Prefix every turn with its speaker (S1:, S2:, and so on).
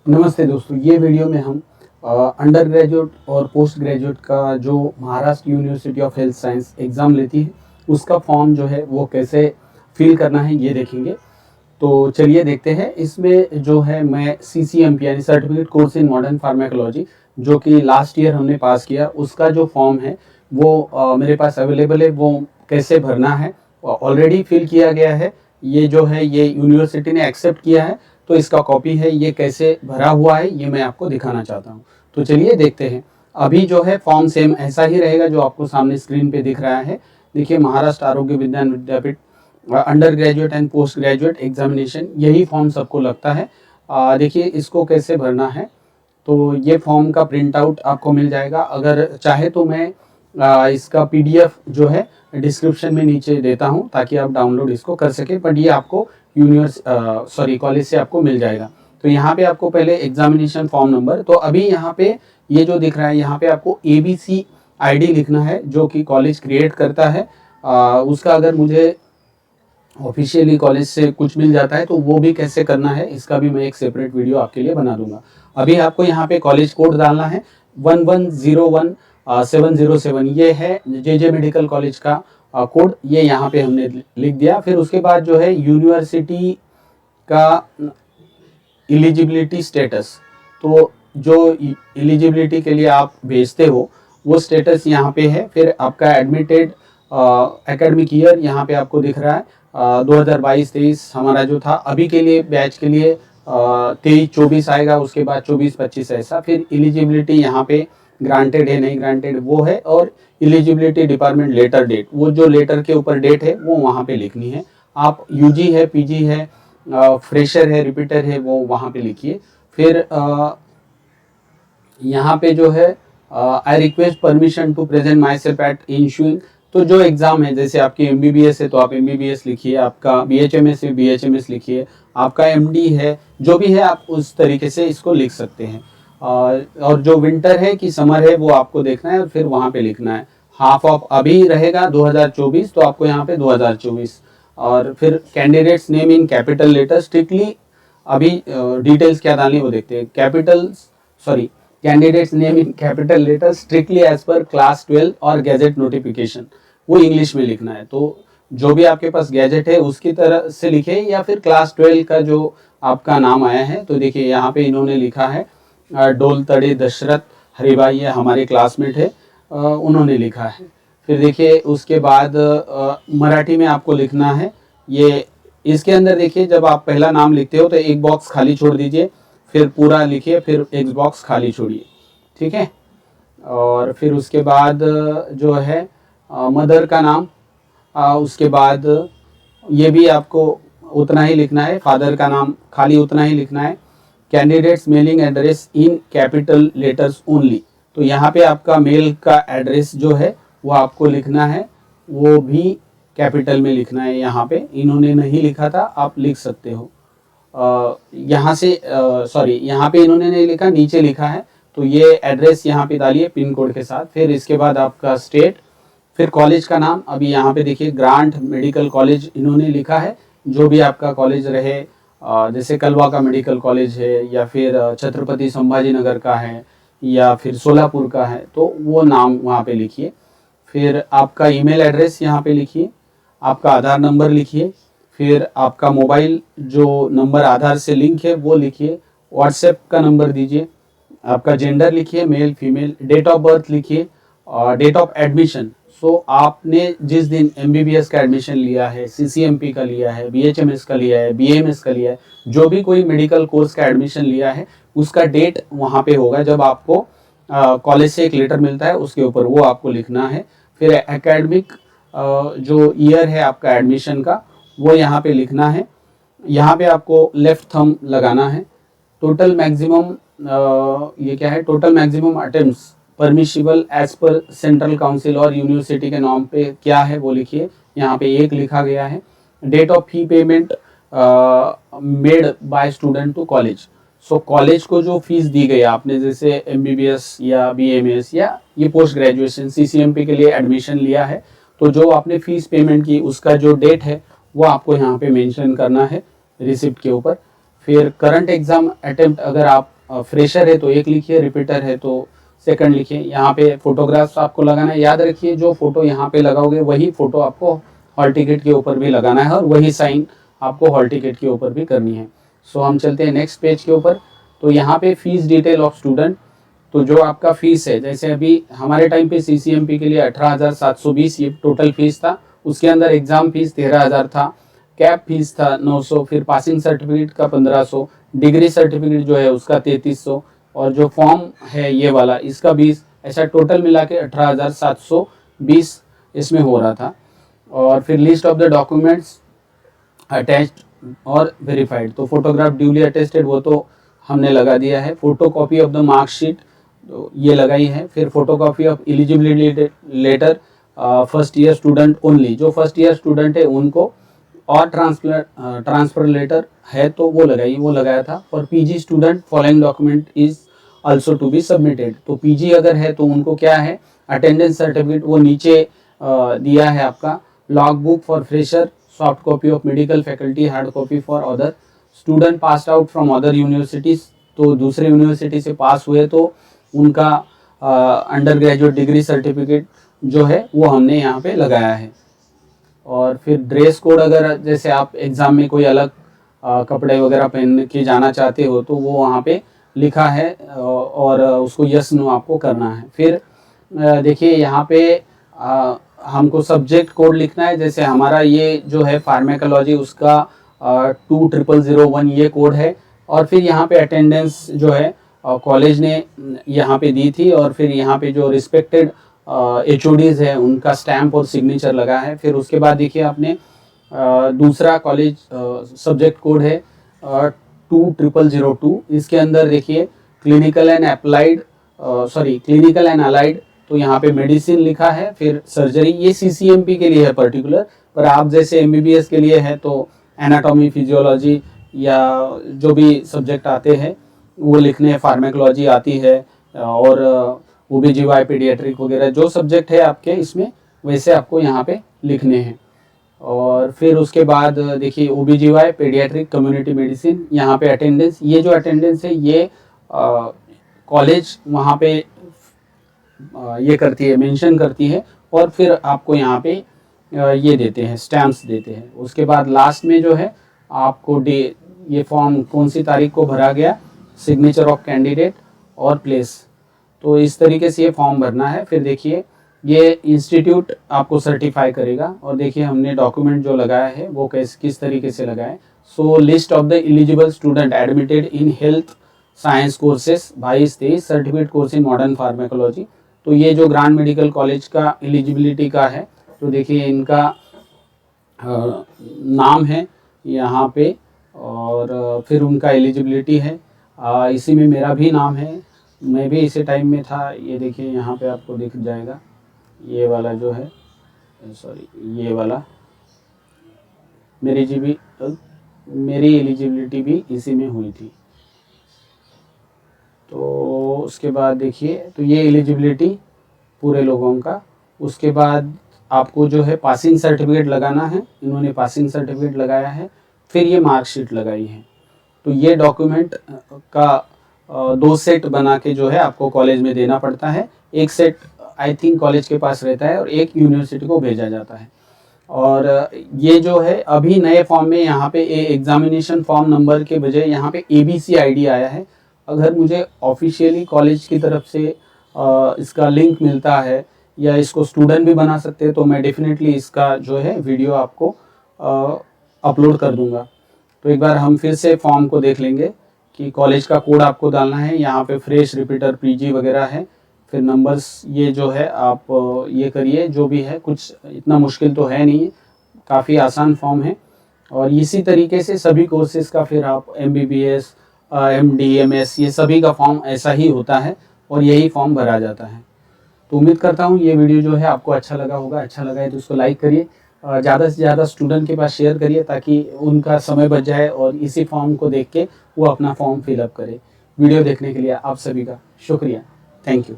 S1: नमस्ते दोस्तों, ये वीडियो में हम अंडर ग्रेजुएट और पोस्ट ग्रेजुएट का जो Maharashtra university of health science exam लेती है उसका फॉर्म जो है वो कैसे फिल करना है ये देखेंगे। तो चलिए देखते हैं। इसमें जो है मैं CCMP यानी certificate course in modern pharmacology जो कि लास्ट ईयर हमने पास किया, उसका जो फॉर्म है वो मेरे पास अवेलेबल है। वो कैसे भरना है ऑलरेडी फिल किया गया है। ये जो है ये यूनिवर्सिटी ने एक्सेप्ट किया है, तो इसका कॉपी है। ये कैसे भरा हुआ है ये मैं आपको दिखाना चाहता हूँ। तो चलिए देखते हैं। अभी जो है फॉर्म सेम ऐसा ही रहेगा जो आपको सामने स्क्रीन पे दिख रहा है। देखिए, Maharashtra Arogya Vigyan Vidyapeeth under graduate and post graduate examination, यही फॉर्म सबको लगता है। देखिए इसको कैसे भरना है। तो ये फॉर्म का प्रिंट आउट आपको मिल जाएगा। अगर चाहे तो मैं इसका PDF जो है डिस्क्रिप्शन में नीचे देता हूँ ताकि आप डाउनलोड इसको कर सके, बट ये आपको कॉलेज से आपको मिल जाएगा। तो यहाँ पे आपको पहले एग्जामिनेशन फॉर्म नंबर, तो अभी यहाँ पे ये जो दिख रहा है यहाँ पे आपको ABC ID लिखना है जो कि कॉलेज क्रिएट करता है। उसका अगर मुझे ऑफिशियली कॉलेज से कुछ मिल जाता है तो वो भी कैसे करना है इसका भी मैं एक सेपरेट वीडियो आपके लिए बना दूंगा। अभी आपको यहाँ पे कॉलेज कोड डालना है 1101707। ये है JJ मेडिकल कॉलेज का कोड, ये यहाँ पे हमने लिख दिया। फिर उसके बाद जो है यूनिवर्सिटी का एलिजिबिलिटी स्टेटस, तो जो एलिजिबिलिटी के लिए आप भेजते हो वो स्टेटस यहाँ पे है। फिर आपका एडमिटेड एकेडमिक ईयर यहाँ पे आपको दिख रहा है 2022-23 हमारा जो था। अभी के लिए बैच के लिए 23-24 आएगा, उसके बाद 24-25 ऐसा। फिर एलिजिबिलिटी यहाँ पे ग्रांटेड है नहीं ग्रांटेड वो है, और एलिजिबिलिटी डिपार्टमेंट लेटर डेट, वो जो लेटर के ऊपर डेट है वो वहाँ पे लिखनी है। आप UG है, PG है, फ्रेशर है, रिपीटर है, वो वहाँ पे लिखिए। फिर यहाँ पे जो है I request permission to present my self at ensuing, तो जो एग्ज़ाम है जैसे आपकी MBBS है तो आप MBBS लिखिए, आपका BHMS है BHMS लिखिए, आपका MD है, जो भी है आप उस तरीके से इसको लिख सकते हैं। और जो विंटर है कि समर है वो आपको देखना है और फिर वहाँ पे लिखना है। हाफ ऑफ अभी रहेगा 2024, तो आपको यहाँ पे 2024। और फिर candidates name in capital letter strictly, अभी डिटेल्स क्या डालनी वो देखते हैं। Candidates name in capital letter strictly as per class 12 और गैजेट नोटिफिकेशन, वो इंग्लिश में लिखना है। तो जो भी आपके पास गैजेट है उसकी तरह से लिखे, या फिर क्लास 12 का जो आपका नाम आया है। तो देखिए यहाँ पे इन्होंने लिखा है डोल तड़े दशरथ हरिभाई, ये हमारे क्लासमेट है, उन्होंने लिखा है। फिर देखिए उसके बाद मराठी में आपको लिखना है। ये इसके अंदर देखिए जब आप पहला नाम लिखते हो तो एक बॉक्स खाली छोड़ दीजिए, फिर पूरा लिखिए, फिर एक बॉक्स खाली छोड़िए, ठीक है। और फिर उसके बाद जो है मदर का नाम, उसके बाद ये भी आपको उतना ही लिखना है। फादर का नाम खाली उतना ही लिखना है। Candidates mailing address in capital letters only, तो यहाँ पे आपका मेल का एड्रेस जो है वो आपको लिखना है, वो भी कैपिटल में लिखना है। यहाँ पे इन्होंने नहीं लिखा था, आप लिख सकते हो। यहाँ से यहाँ पे इन्होंने नहीं लिखा, नीचे लिखा है, तो ये एड्रेस यहाँ पे डालिए पिन कोड के साथ। फिर इसके बाद आपका स्टेट, फिर कॉलेज का नाम। अभी यहाँ पे देखिए ग्रांट मेडिकल कॉलेज इन्होंने लिखा है, जो भी आपका कॉलेज रहे, जैसे कलवा का मेडिकल कॉलेज है, या फिर छत्रपति संभाजी नगर का है, या फिर सोलापुर का है, तो वो नाम वहाँ पे लिखिए। फिर आपका ईमेल एड्रेस यहाँ पे लिखिए, आपका आधार नंबर लिखिए, फिर आपका मोबाइल जो नंबर आधार से लिंक है वो लिखिए, व्हाट्सएप का नंबर दीजिए, आपका जेंडर लिखिए male female, date of birth लिखिए, और डेट ऑफ एडमिशन। सो आपने जिस दिन MBBS का एडमिशन लिया है, CCMP का लिया है, BHMS का लिया है, BAMS का लिया है, जो भी कोई मेडिकल कोर्स का एडमिशन लिया है उसका डेट वहाँ पे होगा। जब आपको कॉलेज से एक लेटर मिलता है उसके ऊपर वो आपको लिखना है। फिर एकेडमिक जो ईयर है आपका एडमिशन का वो यहाँ पे लिखना है। यहाँ पे आपको लेफ्ट थंब लगाना है। टोटल मैक्सिमम ये क्या है, total maximum attempts permissible as per central council और यूनिवर्सिटी के नाम पे क्या है वो लिखिए, यहाँ पे 1 लिखा गया है। Date of fee payment made by student to college, so college को जो फीस दी गई आपने, जैसे MBBS या BMS या ये पोस्ट ग्रेजुएशन CCMP के लिए एडमिशन लिया है, तो जो आपने फीस पेमेंट की उसका जो डेट है वो आपको यहाँ पे मेंशन करना है रिसिप्ट के ऊपर। फिर करंट एग्जाम अटेम्प्ट अगर आप फ्रेशर है तो 1 लिखिए, रिपीटर है तो सेकंड लिखिए। यहाँ पे फोटोग्राफ्स आपको लगाना है, याद रखिए जो फोटो यहाँ पे लगाओगे वही फोटो आपको हॉल टिकट के ऊपर भी लगाना है और वही साइन आपको हॉल टिकट के ऊपर भी करनी है। सो हम चलते हैं नेक्स्ट पेज के ऊपर। तो यहाँ पे फीस डिटेल ऑफ स्टूडेंट, तो जो आपका फीस है, जैसे अभी हमारे टाइम पे CCMP के लिए 18,720 ये टोटल फीस था। उसके अंदर एग्जाम फीस 13,000 था, कैप फीस था 900, फिर पासिंग सर्टिफिकेट का 1500, डिग्री सर्टिफिकेट जो है उसका 3300 और जो फॉर्म है ये वाला इसका 20, ऐसा टोटल मिला के 18,720 इसमें हो रहा था। और फिर list of the documents attached और वेरीफाइड, तो फोटोग्राफ ड्यूली अटेस्टेड वो तो हमने लगा दिया है। Photo copy of the marksheet तो ये लगाई है। फिर photo copy of eligibility letter first year student only, जो फर्स्ट ईयर स्टूडेंट है उनको, और ट्रांसफर लेटर है तो वो लगाई, वो लगाया था। और PG student following document is also to be submitted, तो PG अगर है तो उनको क्या है, अटेंडेंस सर्टिफिकेट वो नीचे दिया है आपका, log book for fresher, soft copy of medical faculty, hard copy for other student pass out from other universities, तो दूसरे यूनिवर्सिटी से पास हुए तो उनका अंडर ग्रेजुएट डिग्री सर्टिफिकेट जो है वो हमने यहाँ पे लगाया है। और फिर ड्रेस कोड, अगर जैसे आप एग्ज़ाम में कोई अलग कपड़े वगैरह पहन के जाना चाहते हो तो वो वहाँ पे लिखा है और उसको यस नो आपको करना है। फिर देखिए यहाँ पे हमको सब्जेक्ट कोड लिखना है, जैसे हमारा ये जो है फार्मेकोलॉजी उसका 20001 ये कोड है। और फिर यहाँ पे अटेंडेंस जो है कॉलेज ने यहाँ पे दी थी, और फिर यहाँ पे जो रिस्पेक्टेड HODs है उनका स्टैम्प और सिग्नेचर लगा है। फिर उसके बाद देखिए आपने दूसरा कॉलेज सब्जेक्ट कोड है 20002, इसके अंदर देखिए clinical and applied clinical and allied, तो यहाँ पे मेडिसिन लिखा है। फिर सर्जरी, ये CCMP के लिए है पर्टिकुलर, पर आप जैसे MBBS के लिए है तो एनाटॉमी, फिजियोलॉजी या जो भी सब्जेक्ट आते हैं वो लिखने, फार्मेकोलॉजी आती है और OBGY, पीडियाट्रिक वगैरह जो सब्जेक्ट है आपके इसमें वैसे आपको यहाँ पे लिखने हैं। और फिर उसके बाद देखिए OBGY, पीडियाट्रिक, कम्युनिटी मेडिसिन, यहाँ पे अटेंडेंस, ये जो अटेंडेंस है ये कॉलेज वहाँ पे ये करती है, मेंशन करती है, और फिर आपको यहाँ पे ये देते हैं, स्टैम्प्स देते हैं। उसके बाद लास्ट में जो है आपको ये फॉर्म कौन सी तारीख को भरा गया, सिग्नेचर ऑफ कैंडिडेट और प्लेस, तो इस तरीके से ये फॉर्म भरना है। फिर देखिए ये इंस्टीट्यूट आपको सर्टिफाई करेगा। और देखिए हमने डॉक्यूमेंट जो लगाया है वो किस तरीके से लगाए। So list of the eligible student admitted in health science courses 22-23, certificate course in modern pharmacology, तो ये जो ग्रांड मेडिकल कॉलेज का एलिजिबिलिटी का है, तो देखिए इनका नाम है यहाँ पे, और फिर उनका एलिजिबिलिटी है। इसी में मेरा भी नाम है, मैं भी इसी टाइम में था, ये देखिए यहाँ पे आपको दिख जाएगा, ये वाला जो है, ये वाला मेरी एलिजिबिलिटी भी इसी में हुई थी। तो उसके बाद देखिए, तो ये एलिजिबिलिटी पूरे लोगों का। उसके बाद आपको जो है पासिंग सर्टिफिकेट लगाना है, इन्होंने पासिंग सर्टिफिकेट लगाया है। फिर ये मार्कशीट लगाई है। तो ये डॉक्यूमेंट का 2 सेट बना के जो है आपको कॉलेज में देना पड़ता है। एक सेट आई थिंक कॉलेज के पास रहता है और एक यूनिवर्सिटी को भेजा जाता है। और ये जो है अभी नए फॉर्म में यहाँ पे एग्जामिनेशन फॉर्म नंबर के बजाय यहाँ पे ABC ID आया है। अगर मुझे ऑफिशियली कॉलेज की तरफ से इसका लिंक मिलता है या इसको स्टूडेंट भी बना सकते हैं तो मैं डेफिनेटली इसका जो है वीडियो आपको अपलोड कर दूंगा। तो एक बार हम फिर से फॉर्म को देख लेंगे कि कॉलेज का कोड आपको डालना है, यहाँ पे फ्रेश, रिपीटर, PG वगैरह है। फिर नंबर्स ये जो है आप ये करिए, जो भी है, कुछ इतना मुश्किल तो है नहीं, काफ़ी आसान फॉर्म है। और इसी तरीके से सभी कोर्सेज़ का फिर आप MBBS, MD, MS ये सभी का फॉर्म ऐसा ही होता है और यही फॉर्म भरा जाता है। तो उम्मीद करता हूँ ये वीडियो जो है आपको अच्छा लगा होगा। अच्छा लगा है तो उसको लाइक करिए, ज़्यादा से ज़्यादा स्टूडेंट के पास शेयर करिए ताकि उनका समय बच जाए और इसी फॉर्म को देख के वो अपना फॉर्म फिलअप करे। वीडियो देखने के लिए आप सभी का शुक्रिया। Thank you.